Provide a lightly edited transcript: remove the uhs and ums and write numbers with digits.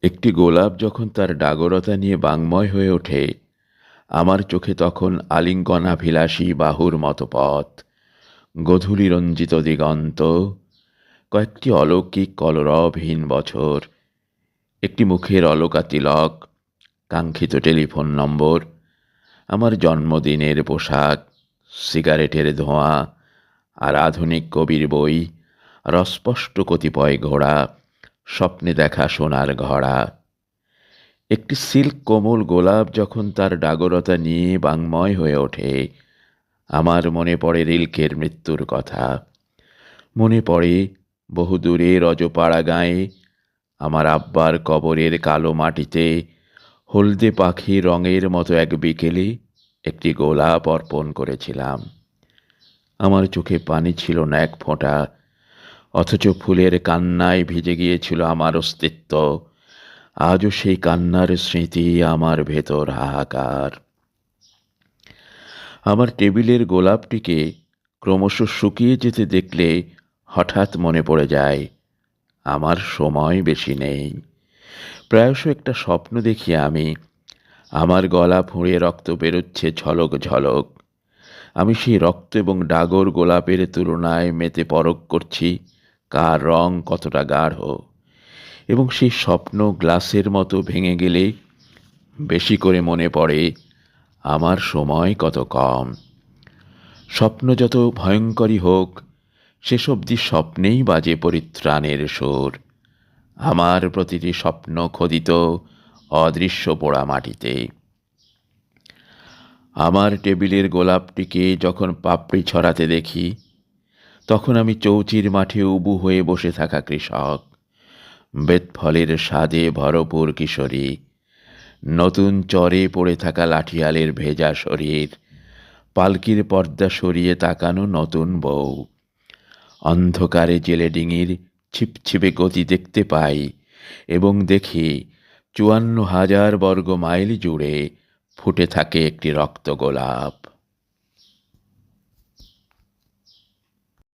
একটি গোলাপ যখন তার ডাগরতা নিয়ে বাংময় হয়ে ওঠে, আমার চোখে তখন আলিঙ্গনাভিলাষী বাহুর মতো পথ, গোধূলি রঞ্জিত দিগন্ত, কয়েকটি অলৌকিক কলরবহীন বছর, একটি মুখের অলকা তিলক, কাঙ্ক্ষিত টেলিফোন নম্বর, আমার জন্মদিনের পোশাক, সিগারেটের ধোঁয়া, আর আধুনিক কবির বই, আর অস্পষ্ট কতিপয় ঘোড়া, স্বপ্নে দেখা সোনার ঘড়া। একটি সিল্ক কোমল গোলাপ যখন তার ডাগরতা নিয়ে বাংময় হয়ে ওঠে, আমার মনে পড়ে রিল্কের মৃত্যুর কথা। মনে পড়ে বহুদূরে রজপাড়া গাঁয়ে আমার আব্বার কবরের কালো মাটিতে হলদে পাখি রঙের মতো এক বিকেলে একটি গোলাপ অর্পণ করেছিলাম। আমার চোখে পানি ছিল না এক ফোঁটা, অথচ ফুলের কান্নায় ভিজে গিয়েছিল আমার অস্তিত্ব। আজও সেই কান্নার স্মৃতি আমার ভেতর হাহাকার। আমার টেবিলের গোলাপটিকে ক্রমশ শুকিয়ে যেতে দেখলে হঠাৎ মনে পড়ে যায়, আমার সময় বেশি নেই। প্রায়শ একটা স্বপ্ন দেখি আমি, আমার গলা ফুঁড়ে রক্ত বেরোচ্ছে ঝলক ঝলক। আমি সেই রক্ত এবং ডাগর গোলাপের তুলনায় মেতে পরখ করছি কার রং কতটা গাঢ়, এবং সেই স্বপ্ন গ্লাসের মতো ভেঙে গেলে বেশি করে মনে পড়ে আমার সময় কত কম। স্বপ্ন যত ভয়ঙ্করই হোক, শেষ অবধি স্বপ্নেই বাজে পরিত্রাণের সুর। আমার প্রতিটি স্বপ্ন খোদিত অদৃশ্য পোড়া মাটিতে। আমার টেবিলের গোলাপটিকে যখন পাপড়ি ছড়াতে দেখি, তখন আমি চৌচির মাঠে উবু হয়ে বসে থাকা কৃষক, বেতফলের স্বাদে ভরপুর কিশোরী, নতুন চরে পড়ে থাকা লাঠিয়ালের ভেজা শরীর, পালকির পর্দা সরিয়ে তাকানো নতুন বউ। অন্ধকারে জেলে ডিঙির ছিপছিপে গতি দেখতে পাই, এবং দেখি ৫৪,০০০ বর্গ মাইল জুড়ে ফুটে থাকে একটি রক্ত গোলাপ।